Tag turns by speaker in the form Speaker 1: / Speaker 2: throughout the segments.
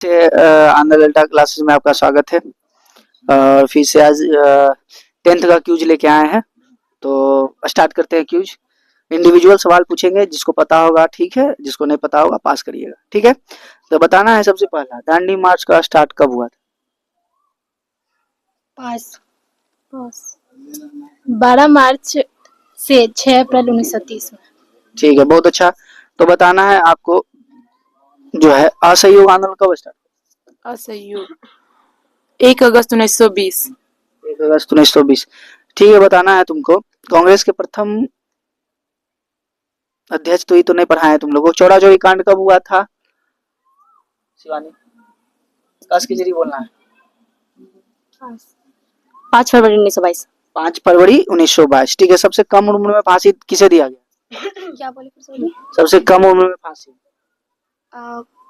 Speaker 1: आनंद delta classes में आपका स्वागत है। और फिर से आज 10th का क्यूज लेके आए हैं, तो स्टार्ट करते हैं क्यूज। इंडिविजुअल सवाल पूछेंगे, जिसको पता होगा ठीक है, जिसको नहीं पता होगा पास करिएगा, ठीक है। तो बताना है सबसे पहला, दांडी मार्च का स्टार्ट कब हुआ था?
Speaker 2: पास 12 मार्च से 6 अप्रैल 1930 में।
Speaker 1: ठीक है, बहुत अच्छा। तो बताना है आपको जो है असहयोग आंदोलन कब स्टार्ट?
Speaker 3: असहयोग 1 अगस्त 1920।
Speaker 1: 1 अगस्त 1920। ठीक है, बताना है तुमको कांग्रेस के प्रथम अध्यक्ष, तो ये तो नहीं पढ़ाए हैं तुम लोगों को। चौरा चौरी कांड कब हुआ था? शिवानी, कस के जरिए बोलना है।
Speaker 2: 5 फरवरी 1922।
Speaker 1: 5 फरवरी 1922। ठीक है, सबसे कम उम्र में फांसी किसे दिया गया?
Speaker 2: क्या बोले फिर?
Speaker 1: सबसे कम उम्र में फांसी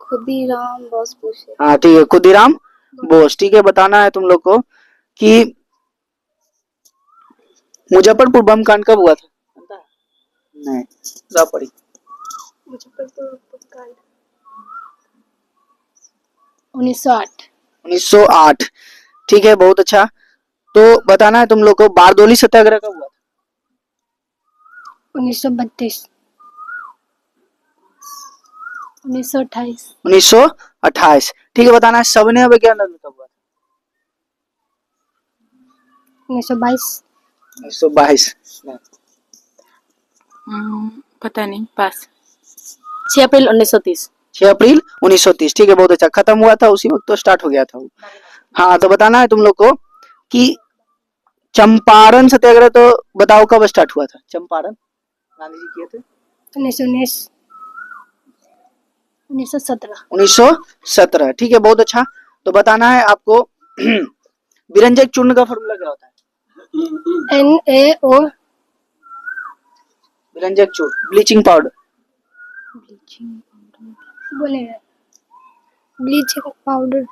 Speaker 2: खुदीराम बोस पूछे।
Speaker 1: हाँ ठीक है, खुदीराम बोस। ठीक है, बताना है तुम लोग को कि मुजफ्फरपुर बम कांड कब हुआ था? नहीं, सब पढ़ी।
Speaker 2: मुजफ्फरपुर कांड 1908।
Speaker 1: 1908। ठीक है, बहुत अच्छा। तो बताना है तुम लोग को बारदोली सत्याग्रह कब हुआ था?
Speaker 2: 1932। 1928।
Speaker 1: 1928। ठीक है, बताना है सविनय अवज्ञा आंदोलन कब हुआ था?
Speaker 2: 1922।
Speaker 1: 1922।
Speaker 3: पता नहीं, पास।
Speaker 2: 6 अप्रैल 1930।
Speaker 1: 6 अप्रैल 1930। ठीक है, बहुत अच्छा। खत्म हुआ था उसी वक्त, तो स्टार्ट हो गया था वो। हाँ, तो बताना है तुम लोग को कि चंपारण सत्याग्रह तो बताओ कब स्टार्ट हुआ था? चंपारण गांधी जी किए थे
Speaker 2: 1919। 1917।
Speaker 1: 1917। ठीक है, बहुत अच्छा। तो बताना है आपको विरंजक चूर्ण का फॉर्मूला क्या होता है?
Speaker 2: NaO।
Speaker 1: विरंजक चूर्ण, ब्लीचिंग पाउडर।
Speaker 2: बोले ब्लीचिंग पाउडर।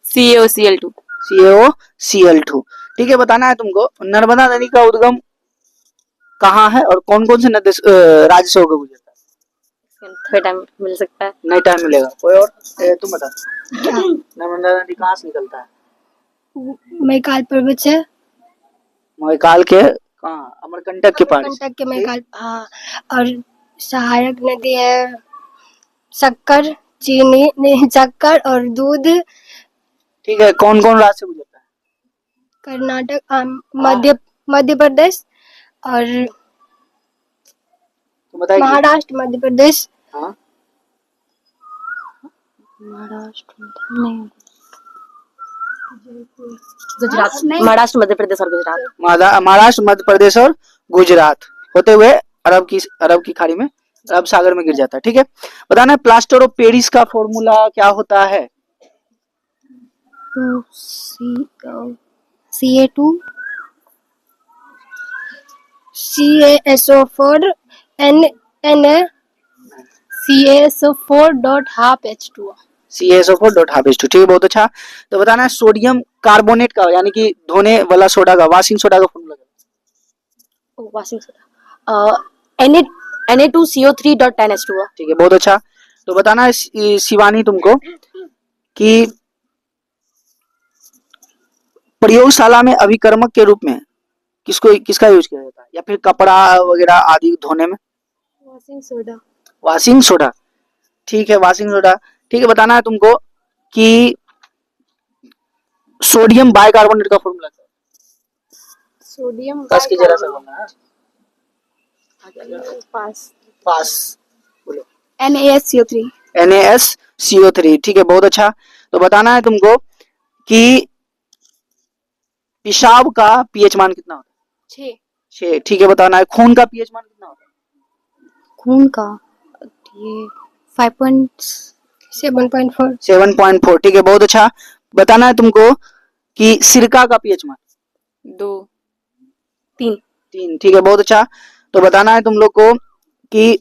Speaker 3: CaOCl2।
Speaker 1: CaOCl2। ठीक है, बताना है तुमको नर्मदा नदी का उद्गम कहाँ है और कौन कौन से नदी राज्य से होकर गुजरता है?
Speaker 2: थोड़ा टाइम मिल सकता है?
Speaker 1: नहीं, टाइम मिलेगा। कोई और तुम बता। नर्मदा नदी कहाँ से निकलता है?
Speaker 2: मैकाल पर्वत से।
Speaker 1: मैकाल के कहाँ? अमरकंटक के पास।
Speaker 2: अमरकंटक के मैकाल, हाँ। और सहायक नदी है शक्कर, चीनी नहीं, शक्कर और दूध।
Speaker 1: ठीक है, कौन कौन राज्य से गुजरता है?
Speaker 2: कर्नाटक, मध्य प्रदेश और महाराष्ट्र, मध्य प्रदेश।
Speaker 1: हाँ,
Speaker 2: महाराष्ट्र नहीं, गुजरात। महाराष्ट्र, मध्य प्रदेश और गुजरात।
Speaker 1: महाराष्ट्र, मध्य प्रदेश और गुजरात होते हुए अरब की खाड़ी में, अरब सागर में गिर जाता है। ठीक है, बताना है प्लास्टर ऑफ पेरिस का फॉर्मूला क्या होता है?
Speaker 2: CA2 CaSO4 Na CaSO4.12H2O।
Speaker 1: CaSO4.12H2। ठीक है, बहुत अच्छा। तो बताना है सोडियम कार्बोनेट का, यानी कि धोने वाला सोडा का, वाशिंग सोडा का फॉर्मूला क्या?
Speaker 2: Washing soda Na2CO3.10H2O।
Speaker 1: ठीक है, बहुत अच्छा। तो बताना है शिवानी तुमको कि प्रयोगशाला में अभिकर्मक के रूप में किसका यूज किया जाता है, या फिर कपड़ा वगैरह आदि धोने में?
Speaker 2: Washing soda.
Speaker 1: Washing soda. ठीक है, वाशिंग सोडा। ठीक है, बताना है तुमको कि सोडियम बाइकार्बोनेट का फॉर्मूला क्या है?
Speaker 2: सोडियम
Speaker 1: कस की जरा सा बोलना है। पास बोलो।
Speaker 2: NaSCO3।
Speaker 1: NaSCO3। ठीक है, बहुत अच्छा। तो बताना है तुमको कि पेशाब का पीएच मान कितना होता है? 6। ठीक है, बताना है खून का पीएच मान कितना होता है?
Speaker 2: खून का ये 7.4।
Speaker 1: 7.4। ठीक है, बहुत अच्छा। बताना है तुमको कि सिरका का पीएच मान?
Speaker 3: 2,
Speaker 2: 3।
Speaker 1: ठीक है, बहुत अच्छा। तो बताना है तुम लोग को कि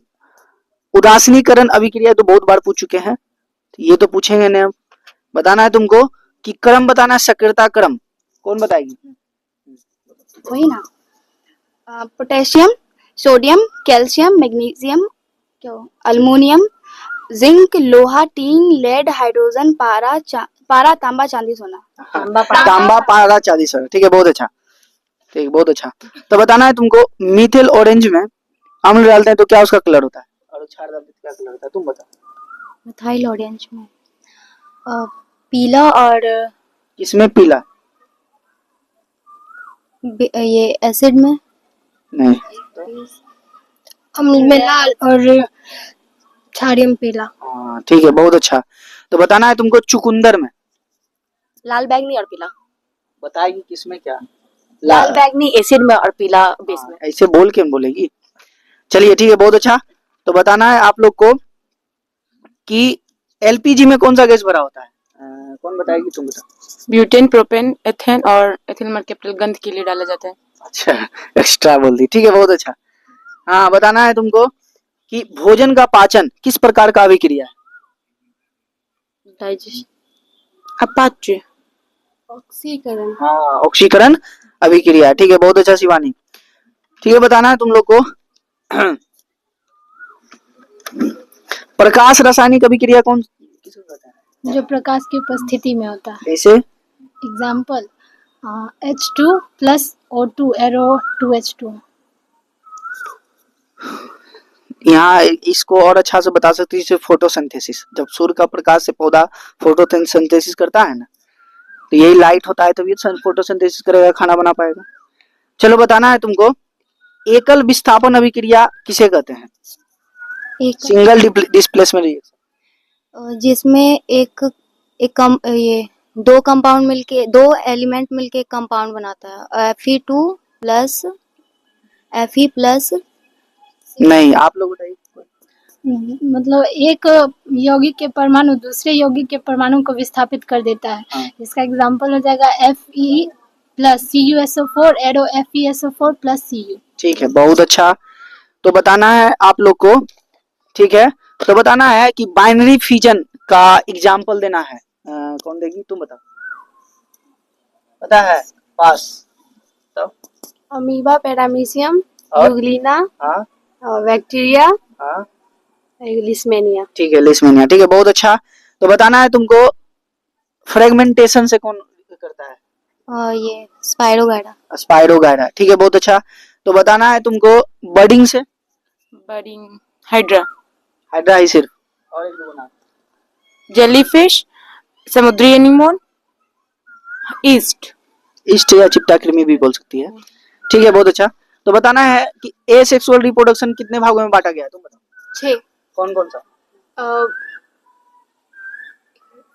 Speaker 1: उदासीनीकरण अभिक्रिया तो बहुत बार पूछ चुके हैं, ये तो पूछेंगे नहीं। बताना है तुमको कि क्रम बताना है, सक्रियता क्रम। कौन बताएगी?
Speaker 2: वही ना, potassium, sodium, calcium, magnesium, aluminium,
Speaker 4: zinc, लोहा, टीन, लेड, हाइड्रोजन, पारा, तांबा, चांदी, सोना।
Speaker 1: तांबा, पारा, चांदी, सोना। ठीक है, बहुत अच्छा। ठीक, बहुत अच्छा। तो बताना है तुमको, मीथिल ऑरेंज में अम्ल डालते हैं तो क्या उसका कलर होता है, और क्षार डालते हैं तो क्या कलर होता है, तुम बताओ।
Speaker 4: मिथाइल ऑरेंज में पीला, और
Speaker 1: किसमें पीला?
Speaker 4: ये एसिड में
Speaker 1: नहीं।
Speaker 2: अम्ल में लाल और क्षारीय में पीला।
Speaker 1: हाँ, ठीक है, बहुत अच्छा। तो बताना है तुमको, चुकंदर में
Speaker 4: लाल, बैंगनी और पीला।
Speaker 1: बताएगी किसमें क्या?
Speaker 4: लाल बैंगनी एसिड में और पीला बेस में।
Speaker 1: ऐसे बोल के बोलेगी। चलिए, ठीक है, बहुत अच्छा। तो बताना है आप लोग को कि एलपीजी में कौन सा गैस भरा होता है, कौन बताएगी, तुम बताओ।
Speaker 3: ब्यूटेन, प्रोपेन, एथेन और एथिल कैपिटल गंध के लिए डाला जाता है।
Speaker 1: अच्छा, एक्स्ट्रा बोल दी। ठीक है, बहुत अच्छा। हाँ, बताना है तुमको कि भोजन का पाचन किस प्रकार का अभिक्रिया है?
Speaker 4: डाइजेशन,
Speaker 3: अपाच्य,
Speaker 4: ऑक्सीकरण।
Speaker 1: हाँ, ऑक्सीकरण अभिक्रिया। ठीक है, बहुत अच्छा शिवानी। ठीक है, बताना है तुम लोग को प्रकाश रासायनिक अभिक्रिया कौन किसको कहते हैं?
Speaker 2: जो प्रकाश की उपस्थिति में होता है।
Speaker 1: जैसे
Speaker 2: example H2 plus O2 arrow 2H2।
Speaker 1: यहाँ इसको और अच्छा से बता सकती है, फोटोसिंथेसिस। जब सूर्य का प्रकाश से पौधा फोटोसिंथेसिस करता है ना, तो यही लाइट होता है, तभी फोटोसिंथेसिस करेगा, खाना बना पाएगा। चलो, बताना है तुमको, एकल विस्थापन अभिक्रिया किसे कहते हैं? Single displacement reaction.
Speaker 4: जिसमें ये दो कंपाउंड मिलके, दो एलिमेंट मिलके एक कंपाउंड बनाता है, Fe2 प्लस Fe प्लस।
Speaker 1: नहीं, आप लोग बताइए।
Speaker 2: मतलब एक यौगिक के परमाणु दूसरे यौगिक के परमाणु को विस्थापित कर देता है।
Speaker 1: हाँ।
Speaker 2: इसका एग्जाम्पल हो जाएगा Fe plus CuSO4 arrow FeSO4 plus Cu।
Speaker 1: ठीक है, बहुत अच्छा। तो बताना है आप लोग को, ठीक है, तो बताना है कि बाइनरी फ्यूजन का एग्जाम्पल देना है। कौन देगी, तुम बताओ। पता है? पास। तो
Speaker 4: अमीबा, पैरामीशियम,
Speaker 1: और?
Speaker 4: यूग्लिना,
Speaker 1: हाँ,
Speaker 4: बैक्टीरिया,
Speaker 1: हाँ,
Speaker 4: लिस्मेनिया।
Speaker 1: ठीक है, लिस्मेनिया। ठीक है, बहुत अच्छा। तो बताना है तुमको, फ्रेगमेंटेशन से कौन करता है?
Speaker 4: ये स्पाइरोगाइडा।
Speaker 1: स्पाइरोगाइरा। ठीक है, बहुत अच्छा। तो बताना है तुमको, बडिंग से?
Speaker 3: बडिंग, हाइड्रा,
Speaker 1: हाइड्रा ही सिर्फ, और एक दो बना।
Speaker 3: जेलीफिश, समुद्री एनीमोन, ईस्ट।
Speaker 1: ईस्ट या चिपटा कृमि भी बोल सकती है। ठीक है, बहुत अच्छा। तो बताना है कि एसेक्सुअल रिप्रोडक्शन कितने भागों में बांटा गया है, तुम बताओ।
Speaker 4: 6।
Speaker 1: कौन कौन सा?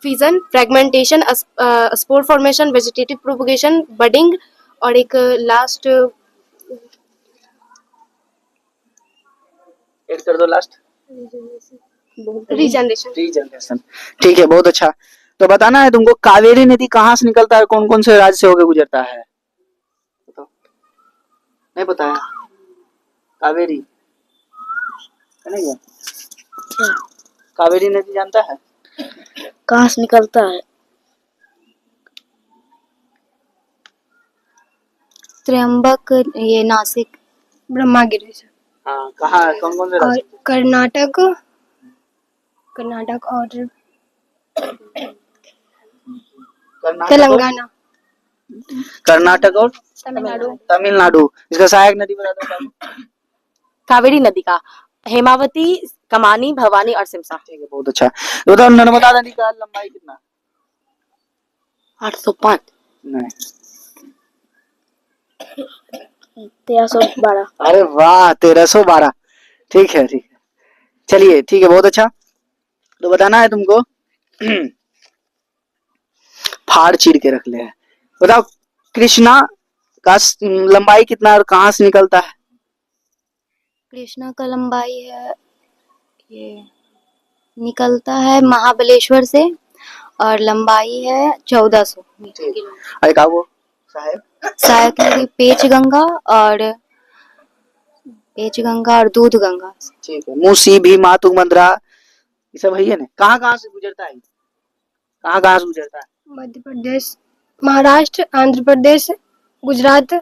Speaker 4: Fission, fragmentation, spore formation, vegetative propagation, budding, और एक लास्ट
Speaker 1: ऐड कर दो लास्ट।
Speaker 4: रीजनरेशन।
Speaker 1: रीजनरेशन। ठीक है, बहुत अच्छा। तो बताना है तुमको, कावेरी नदी कहाँ से निकलता है, कौन कौन से राज्य से होकर गुजरता है, बताओ। नहीं पता है? कावेरी है नहीं? कावेरी नदी जानता है?
Speaker 4: कहाँ से निकलता है? त्र्यंबक, ये नासिक,
Speaker 2: ब्रह्मागिरी से।
Speaker 1: हाँ, कहाँ, कौन कौन से
Speaker 2: और
Speaker 1: राज्य?
Speaker 2: कर्नाटक और तेलंगाना।
Speaker 1: कर्नाटक और
Speaker 2: तमिलनाडु।
Speaker 1: तमिलनाडु। इसका सहायक नदी बता दो बाबू।
Speaker 4: कावेरी नदी का हेमावती, कमानी, भवानी और सिमसा।
Speaker 1: ठीक है, बहुत अच्छा। तो बताओ, नर्मदा नदी का लंबाई कितना?
Speaker 4: 805।
Speaker 1: नहीं।
Speaker 4: 1312।
Speaker 1: अरे वाह, 1312। ठीक है, ठीक है। चलिए, ठीक है, बहुत अच्छा। तो बताना है तुमको, फाड़ चीर के रख ले है। बताओ, कृष्णा का लंबाई कितना और कहाँ से निकलता है?
Speaker 4: कृष्णा का लंबाई है, ये निकलता है महाबलेश्वर से, और लंबाई है 1400 मीटर।
Speaker 1: अरे का वो साहब?
Speaker 4: सहायक नदी पेच गंगा और दूध गंगा।
Speaker 1: ठीक है, मूसी, भीमा, तुंगभद्रा, ये सब है ये ना? कहाँ कहाँ से गुजरता है, कहाँ कहाँ से गुजरता है?
Speaker 2: मध्य प्रदेश, महाराष्ट्र, आंध्र प्रदेश, गुजरात।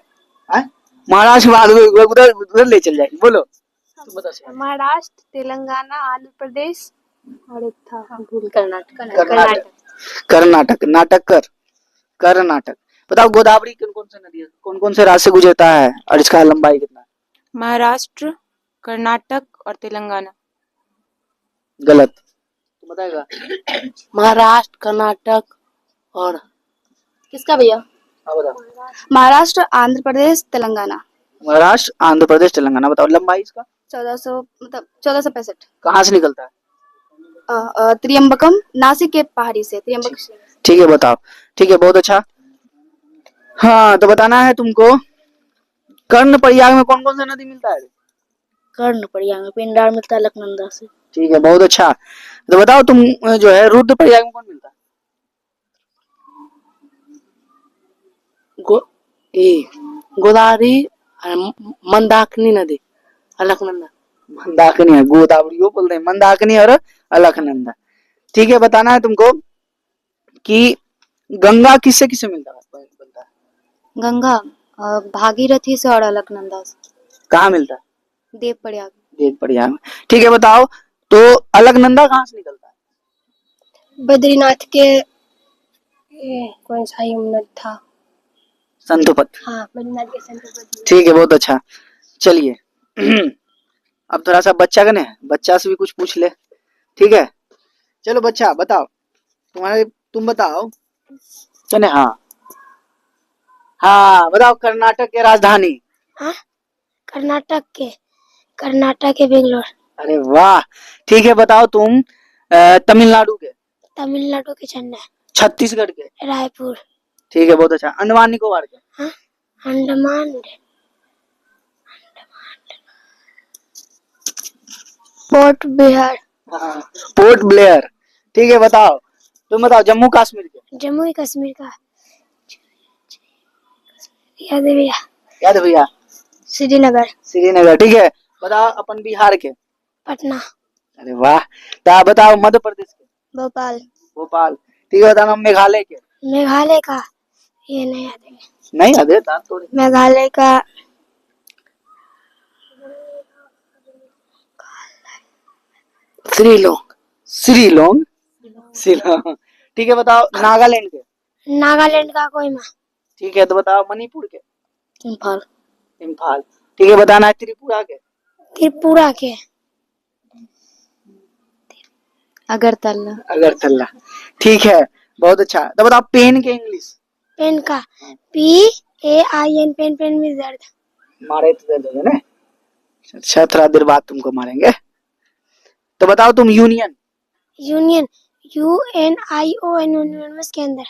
Speaker 1: महाराष्ट्र बाद उधर उधर ले चल जाएगी, बोलो। तुम बताओ।
Speaker 4: महाराष्ट्र, तेलंगाना, आंध्र प्रदेश,
Speaker 2: और एक था भूल कर्नाटक
Speaker 1: कर्नाटक, कर्नाटक, नाटक कर्नाटक। बताओ गोदावरी कौन कौन से नदी है, कौन कौन से राज्य से गुजरता है और इसका लंबाई कितना है?
Speaker 3: महाराष्ट्र, कर्नाटक और तेलंगाना।
Speaker 1: गलत। तो बताएगा।
Speaker 5: महाराष्ट्र, कर्नाटक और
Speaker 2: किसका भैया?
Speaker 1: हाँ बताओ।
Speaker 2: महाराष्ट्र, आंध्र प्रदेश, तेलंगाना।
Speaker 1: महाराष्ट्र, आंध्र प्रदेश, तेलंगाना। बताओ लंबाई इसका।
Speaker 2: 1400 मतलब 1465।
Speaker 1: कहाँ से निकलता है?
Speaker 2: त्रियंबकम, नासिक के पहाड़ी से त्रियंबक।
Speaker 1: ठीक है बताओ। ठीक है बहुत अच्छा। हाँ तो बताना है तुमको, कर्ण प्रयाग में कौन कौन सा नदी मिलता है?
Speaker 5: कर्ण प्रयाग में पिंडार मिलता है अलकनंदा से।
Speaker 1: ठीक है बहुत अच्छा। तो बताओ तुम जो है रुद्र प्रयाग में कौन मिलता है?
Speaker 5: गो गोदावरी और मंदाकिनी नदी अलकनंदा।
Speaker 1: मंदाकिनी है, गोदावरी वो बोलते हैं, मंदाकिनी और अलकनंदा। ठीक है बताना है तुमको कि गंगा किससे किससे मिलता है?
Speaker 4: गंगा भागीरथी से और अलकनंदा से।
Speaker 1: कहाँ मिलता है?
Speaker 4: देव प्रयाग।
Speaker 1: देव प्रयाग में। ठीक है बताओ तो अलकनंदा कहाँ से निकलता है?
Speaker 2: बद्रीनाथ के कौन सा यमुना था?
Speaker 1: संतोपत।
Speaker 2: हाँ, बद्रीनाथ के संतोपत।
Speaker 1: ठीक है बहुत अच्छा। चलिए अब थोड़ा सा बच्चा का है, बच्चा से भी कुछ पूछ ले। ठीक है चलो बच्चा बताओ, तुम बताओ चने। हाँ हाँ बताओ कर्नाटक के राजधानी।
Speaker 2: हाँ, कर्नाटक के बेंगलोर।
Speaker 1: अरे वाह। ठीक है बताओ तुम तमिलनाडु के।
Speaker 2: तमिलनाडु के चेन्नई।
Speaker 1: छत्तीसगढ़ के।
Speaker 2: रायपुर।
Speaker 1: ठीक है बहुत अच्छा। अंडमान निकोबार के।
Speaker 2: हाँ, अंडमान। पोर्ट बिहार।
Speaker 1: हाँ, पोर्ट ब्लेयर। ठीक है बताओ, तुम बताओ जम्मू कश्मीर के।
Speaker 2: जम्मू कश्मीर का याद है भैया?
Speaker 1: याद है भैया?
Speaker 2: श्रीनगर।
Speaker 1: श्रीनगर। ठीक है बताओ अपन बिहार के।
Speaker 2: पटना।
Speaker 1: अरे वाह। तो आप बताओ मध्य प्रदेश के।
Speaker 2: भोपाल।
Speaker 1: भोपाल। ठीक है बताना मेघालय के।
Speaker 2: मेघालय का ये नहीं याद है।
Speaker 1: नहीं याद है दांत तोड़े।
Speaker 2: मेघालय का
Speaker 5: श्रीलोक।
Speaker 1: श्रीलोंग। शिलोंग। ठीक है बताओ नागालैंड के।
Speaker 2: नागालैंड का कोहिमा।
Speaker 1: ठीक है तो बताओ मणिपुर के।
Speaker 5: इम्फाल।
Speaker 1: इम्फाल। ठीक है बताना है त्रिपुरा के।
Speaker 2: त्रिपुरा के
Speaker 4: अगरतला।
Speaker 1: अगरतला। ठीक है बहुत अच्छा। तो बताओ पेन के इंग्लिश।
Speaker 2: पेन का PAIN, पेन, पेन में दर्द।
Speaker 1: मारे तो दे ना। अच्छा थोड़ा देर बाद तुमको मारेंगे। तो बताओ तुम यूनियन।
Speaker 2: यूनियन UNION, यूनिवर्स के अंदर।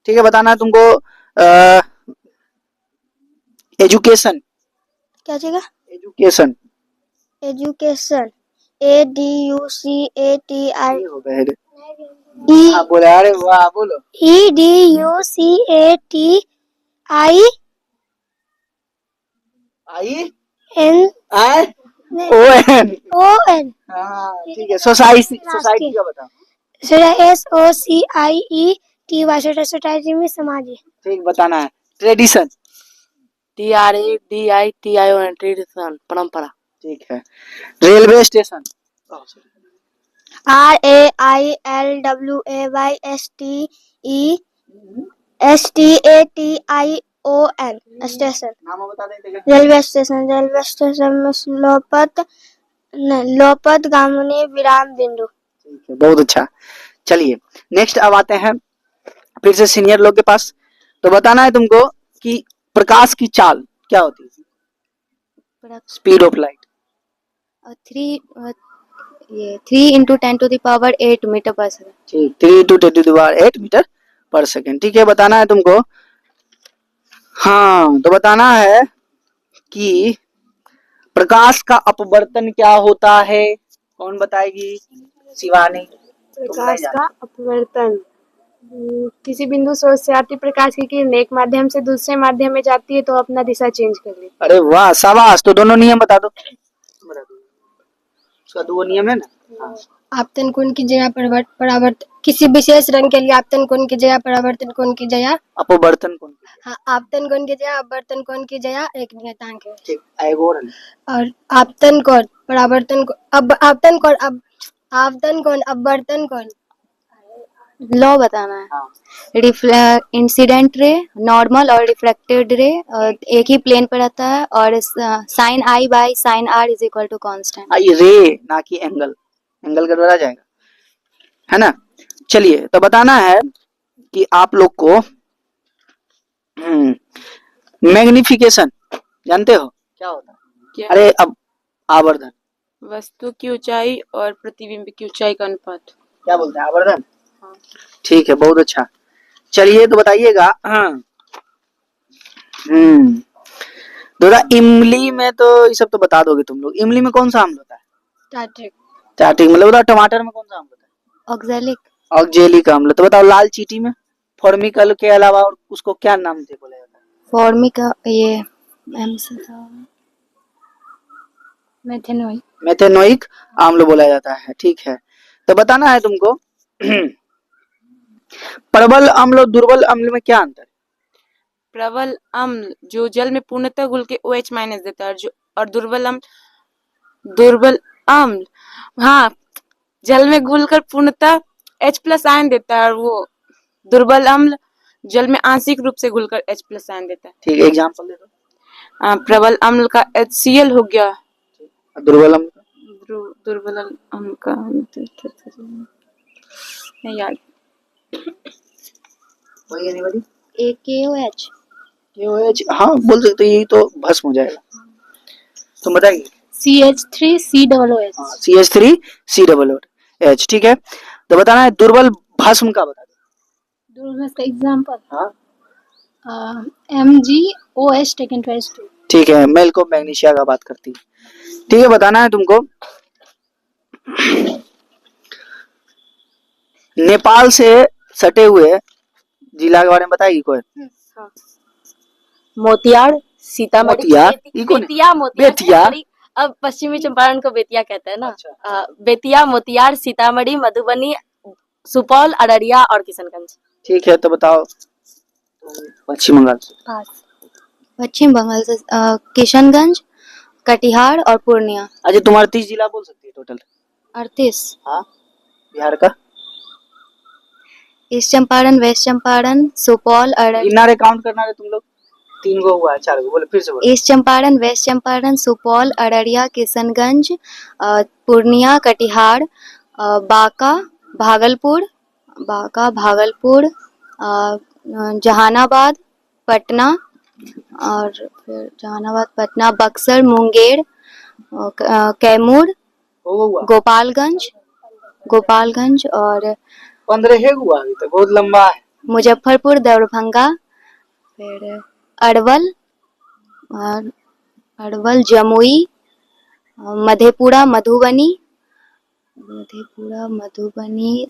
Speaker 1: ठीक है बताना है तुमको एजुकेशन।
Speaker 2: क्या चीज़?
Speaker 1: एजुकेशन।
Speaker 2: एजुकेशन ADUCATI
Speaker 1: हो गए रे।
Speaker 2: E
Speaker 1: हाँ बोले अरे वाह बोलो।
Speaker 2: EDUCATI
Speaker 1: I
Speaker 2: N
Speaker 1: I ON।
Speaker 2: ON।
Speaker 1: हाँ ठीक है सोसाइटी। सोसाइटी का बताओ।
Speaker 2: SOCIETY सोसाइटी में समाज।
Speaker 1: ठीक बताना है ट्रेडिशन।
Speaker 5: TRADITION ट्रेडिशन परंपरा।
Speaker 1: ठीक है रेलवे स्टेशन।
Speaker 2: RAILWAYSTESTATION station.
Speaker 1: नाम बता देते।
Speaker 2: Railway station. रेलवे स्टेशन में लोपत गामुनी विराम बिंदु।
Speaker 1: ठीक है बहुत अच्छा। चलिए नेक्स्ट अब आते हैं फिर से सीनियर लोग के पास। तो बताना है तुमको कि प्रकाश की चाल क्या होती है? Speed of light.
Speaker 4: 3 × 10⁸ मीटर पर सेकंड।
Speaker 1: ठीक 3 × 10⁸ मीटर पर सेकंड। ठीक है बताना है तुमको। हाँ तो बताना है कि प्रकाश का अपवर्तन क्या होता है? कौन बताएगी? शिवानी।
Speaker 3: प्रकाश का अपवर्तन किसी बिंदु सोर्स से आती प्रकाश की किरण एक माध्यम से दूसरे माध्यम में जाती है तो अपना दिशा चेंज कर लेती है।
Speaker 1: अरे वाह शाबाश। तो दोनों नियम बता दो। उसका दो नियम है ना। हाँ।
Speaker 2: आपतन कोण की जगह परावर्तन, किसी विशेष रंग के लिए आपतन कोण की जगह परावर्तन कोण की जगह।
Speaker 1: अपवर्तन कोण।
Speaker 2: हाँ, आपतन कोण की जगह अपवर्तन कोण की जगह एक नियतांक है।
Speaker 1: ठीक एगो और
Speaker 2: और आपतन कोण परावर्तन अब आपतन कोण अब आवतन कौन अपवर्तन कौन?
Speaker 4: लॉ बताना है।
Speaker 1: हाँ
Speaker 4: इंसिडेंट रे, नॉर्मल और रिफ्लेक्टेड रे एक ही प्लेन पर रहता है, और sine I by sine R is equal to constant.
Speaker 1: ये रे ना कि एंगल, एंगल गड़बड़ा जाएगा, है ना। चलिए तो बताना है कि आप लोग को मैग्निफिकेशन जानते हो क्या होता है?
Speaker 6: क्या?
Speaker 1: अरे अब आवर्धन
Speaker 6: वस्तु की ऊंचाई और प्रतिबिंब की ऊंचाई का अनुपात।
Speaker 1: क्या बोलते हैं? आवर्धन।
Speaker 6: हाँ।
Speaker 1: ठीक है, बहुत अच्छा। चलिए तो बताइएगा। दादा इमली में तो ये सब तो बता दोगे तुम लोग। इमली में कौन सा आम होता है?
Speaker 2: टार्ट्रिक।
Speaker 1: टार्टिक मतलब बताओ। टमाटर में कौन सा आम होता है?
Speaker 4: ऑक्जेलिक।
Speaker 1: ऑक्जेलिक अम्ल। तो बताओ लाल चींटी में फॉर्मिकल के अलावा और उसको क्या नाम से बोला जाता है?
Speaker 4: फॉर्मिका, ये एम से था।
Speaker 2: मेथेनॉल।
Speaker 1: मेथेनोइक आम्ल बोला जाता है। ठीक है, तो बताना है तुमको प्रबल अम्ल और दुर्बल अम्ल में क्या अंतर है?
Speaker 6: प्रबल अम्ल जो जल में पूर्णतः घुल के OH माइनस देता है, और दुर्बल अम्ल हाँ जल में घुलकर पूर्णतः H+ आयन देता है, और वो दुर्बल अम्ल जल में आंशिक रूप से घुलकर H+ आयन देता है।
Speaker 1: ठीक है, एग्जांपल दे दो।
Speaker 6: प्रबल अम्ल का HCl हो गया।
Speaker 1: दुर्बल अम्ल
Speaker 6: दुर्बल अम्ल का नहीं याद।
Speaker 1: वही एनीबॉडी
Speaker 4: AKOH।
Speaker 1: KOH हाँ बोल सकते हो, यही तो भस्म हो जाएगा। तुम बताइए।
Speaker 2: CH3COOH।
Speaker 1: हाँ CH3COOH। ठीक है, तो बताना है दुर्बल भस्म का बता दो।
Speaker 2: दुर्बल का एग्जांपल
Speaker 1: हाँ
Speaker 2: MgOH टेकन ट्वाइस 2।
Speaker 1: ठीक है, मेल को मैग्नीशिया का बात करती है। ठीक है, बताना है तुमको नेपाल से सटे हुए जिला के बारे में बताएगी कोई?
Speaker 5: मोतियार, सीतामढ़ी,
Speaker 1: मोतियार, ई कौन है?
Speaker 5: बेतिया, मोतियार,
Speaker 1: बेतिया?
Speaker 5: सॉरी, अब पश्चिमी चंपारण को बेतिया कहते हैं ना।
Speaker 1: अच्छा।
Speaker 5: बेतिया, मोतियार, सीतामढ़ी, मधुबनी, सुपौल, अररिया और किशनगंज।
Speaker 1: ठीक है, तो बताओ पश्चिम बंगाल से।
Speaker 4: पश्चिम बंगाल से किशनगंज, कटिहार और पूर्णिया।
Speaker 1: अच्छा, तुम 38 जिला बोल सकती है टोटल?
Speaker 4: 38।
Speaker 1: हाँ, बिहार का
Speaker 4: ईस्ट चंपारण, वेस्ट चंपारण, सुपौल, अररिया।
Speaker 1: गिनना रे, काउंट करना रे तुम लोग। 3 गो हुआ है, 4 गो बोले, फिर से बोलो।
Speaker 4: ईस्ट चंपारण, वेस्ट चंपारण, सुपौल, अररिया, किशनगंज, पूर्णिया, कटिहार, बांका, भागलपुर, जहानाबाद, पटना, और फिर जहानाबाद, पटना, बक्सर, मुंगेर, कैमूर,
Speaker 1: हुआ
Speaker 4: गोपालगंज और
Speaker 1: 15 हुआ अभी तक, बहुत लंबा है।
Speaker 4: मुजफ्फरपुर, दरभंगा, फिर अरवल, और जमुई, मधेपुरा, मधुबनी,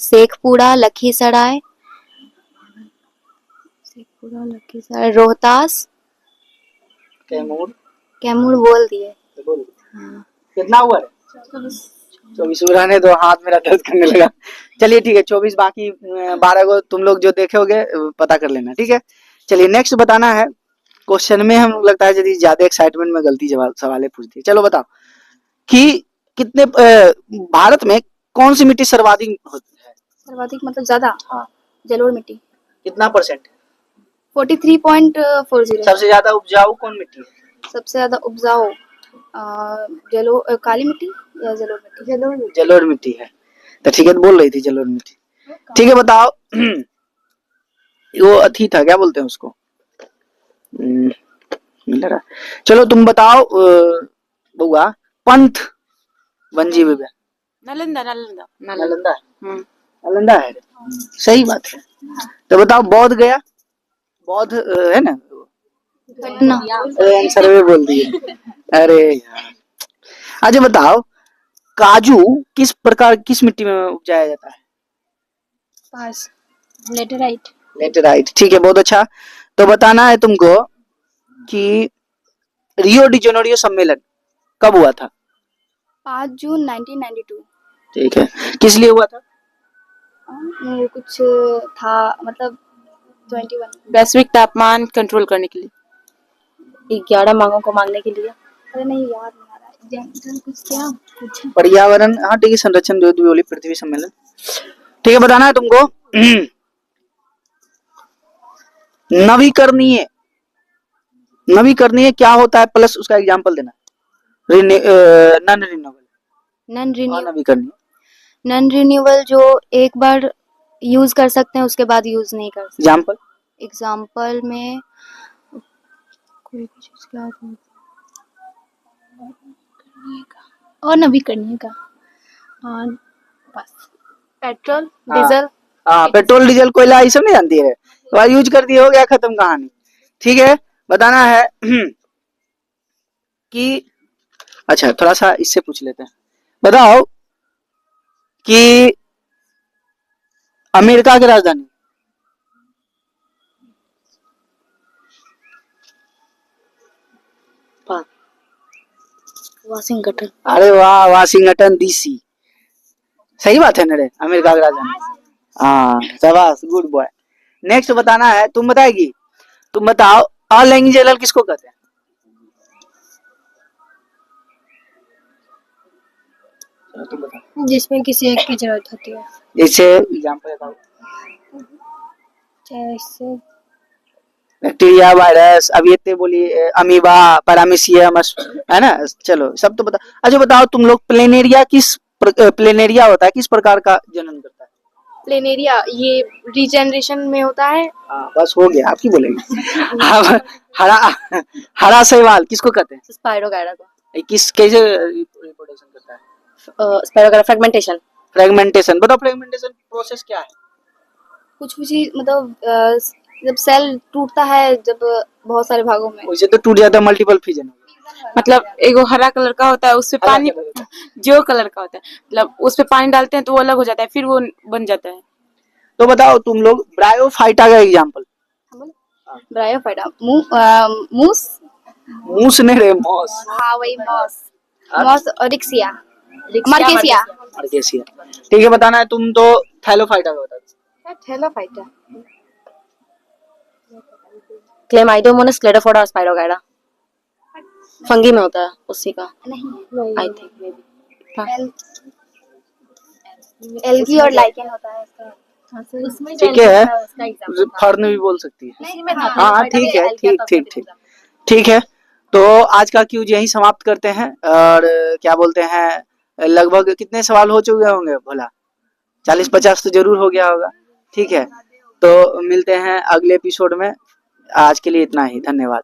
Speaker 4: शेखपुरा, लखीसराय, रोहतास, कैमूर बोल दिए। हाँ।
Speaker 1: कितना हुआ रे? 24 रहने दो, हाथ मेरा दर्द करने लगा। चलिए ठीक है, 24 बाकी 12 को तुम लोग जो देखे होगे पता कर लेना। ठीक है, चलिए नेक्स्ट बताना है। क्वेश्चन में हम लगता है यदि ज्यादा एक्साइटमेंट में गलती सवाल पूछ दिए। चलो बताओ कि कितने भारत में कौन सी मिट्टी सर्वाधिक होती है?
Speaker 5: सर्वाधिक मतलब ज्यादा?
Speaker 1: हाँ।
Speaker 5: जलोढ़ मिट्टी।
Speaker 1: कितना %?
Speaker 5: 43.40।
Speaker 1: सबसे ज्यादा उपजाऊ कौन मिट्टी है?
Speaker 5: सबसे ज्यादा उपजाऊ काली मिट्टी या जलोढ़ मिट्टी?
Speaker 1: जलोढ़ मिट्टी है। तो ठीक है, बोल रही थी जलोढ़ मिट्टी। ठीक है, बताओ वो अथी था, क्या बोलते हैं उसको? मिल रहा। चलो तुम बताओ बउआ, पंथ वंजी विवेक।
Speaker 6: नालंदा।
Speaker 1: नालंदा है। सही बात है। तो बताओ बौद्ध गया, बौद्ध है ना?
Speaker 4: पटना।
Speaker 1: आंसर भी बोल दिए। अरे यार, अच्छा बताओ काजू किस मिट्टी में उपजाया जाता है?
Speaker 2: पास लेटेराइट।
Speaker 1: लेटेराइट। ठीक है, बहुत अच्छा। तो बताना है तुमको कि रियो डी जेनेरियो सम्मेलन कब हुआ था?
Speaker 5: 5 जून 1992।
Speaker 1: ठीक है, किस लिए हुआ था?
Speaker 5: कुछ था मतलब 21 वैश्विक तापमान कंट्रोल करने के लिए, 11 मांगों को मांगने के लिए। अरे नहीं याद नहीं आ रहा है।
Speaker 1: पर्यावरण, हाँ ठीक है, संरक्षण द्वीपवली पृथ्वी सम्मेलन, ठीक है। बताना है तुमको नवीकरणीय, नवीकरणीय क्या होता है प्लस उसका एग्जाम्पल देना। नॉन रिन्यूएबल, नवीकरणीय,
Speaker 4: नॉन रिन्यूएबल जो एक बार यूज कर सकते हैं उसके बाद यूज नहीं कर सकते।
Speaker 1: एग्जाम्पल,
Speaker 4: एग्जाम्पल में कोई भी चीज क्या होती
Speaker 3: और नवीकरणीय का और बस पेट्रोल
Speaker 1: हाँ।
Speaker 3: डीजल।
Speaker 1: हाँ, पेट्रोल डीजल कोयला ये सब नहीं जानती है, तो यूज कर दिए, हो गया, खत्म कहानी। ठीक है, बताना है कि अच्छा थोड़ा सा इससे पूछ लेते हैं, बताओ कि अमेरिका की राजधानी।
Speaker 5: वाशिंगटन।
Speaker 1: अरे वाह, वाशिंगटन डीसी, सही बात है ना रे, अमेरिका की राजधानी। हाँ शाबाश, गुड बॉय। नेक्स्ट बताना है, तुम बताएगी, तुम बताओ अनलैंगिक जेलर किसको कहते हैं। तुम बताओ,
Speaker 2: जिसमें किसी एक की जरूरत होती है,
Speaker 1: जैसे एग्जांपल बताओ।
Speaker 2: जैसे
Speaker 1: बैक्टीरिया, वायरस, अब ये बोलिए अमीबा, पैरामीशियम, है ना। चलो सब तो बता। अच्छा बताओ तुम लोग, प्लेनेरिया प्लेनेरिया होता है किस प्रकार का जनन करता है।
Speaker 3: प्लेनेरिया ये रीजेनरेशन में होता है।
Speaker 1: हाँ बस हो गया, आप ही बोलेंगे। अब हरा, हरा शैवाल किसको कहते हैं।
Speaker 5: स्पाइरोगायरा को।
Speaker 1: ये किस कैसे रिप्रोडक्शन करता है।
Speaker 5: Spirogyra fragmentation.
Speaker 1: फ्रेगमेंटेशन, बताओ फ्रेगमेंटेशन प्रोसेस क्या है।
Speaker 4: कुछ भी चीज मतलब जब सेल टूटता है जब बहुत सारे भागों में,
Speaker 1: वैसे तो टूट जाता है, मल्टीपल फिजन।
Speaker 6: मतलब एगो हरा कलर का होता है, उसपे पानी, जो कलर का होता है, मतलब उसपे पानी डालते हैं तो वो अलग हो जाता है, फिर वो बन जाता है।
Speaker 1: तो बताओ तुम लोग ब्रायोफाइटा का एग्जांपल।
Speaker 4: ब्रायोफाइटा, मूस,
Speaker 1: मूस ने रे, मॉस।
Speaker 2: हाँ वही मॉस,
Speaker 1: हाँ?
Speaker 2: मॉस और रिक्सिया, मार्केसिया।
Speaker 1: मार्केसिया, ठीक है। बताना है तुम तो थैलोफाइटा का बता दो।
Speaker 3: थैलोफाइटा
Speaker 5: क्लेमाइडोमोनास, क्लेडोफोरा और स्पाइरोगायरा फंगी में होता है उसी का, आई थिंक।
Speaker 2: एल्गी और लाइकेन होता है इसका।
Speaker 5: उसमें
Speaker 1: ठीक है, फर्न भी बोल सकती है। हाँ ठीक है, ठीक ठीक ठीक ठीक है। तो आज का क्यूज यही समाप्त करते हैं। और क्या बोलते हैं, लगभग कितने सवाल हो चुके होंगे भला, 40-50 तो जरूर हो गया होगा। ठीक है, तो मिलते हैं अगले एपिसोड में। आज के लिए इतना ही, धन्यवाद।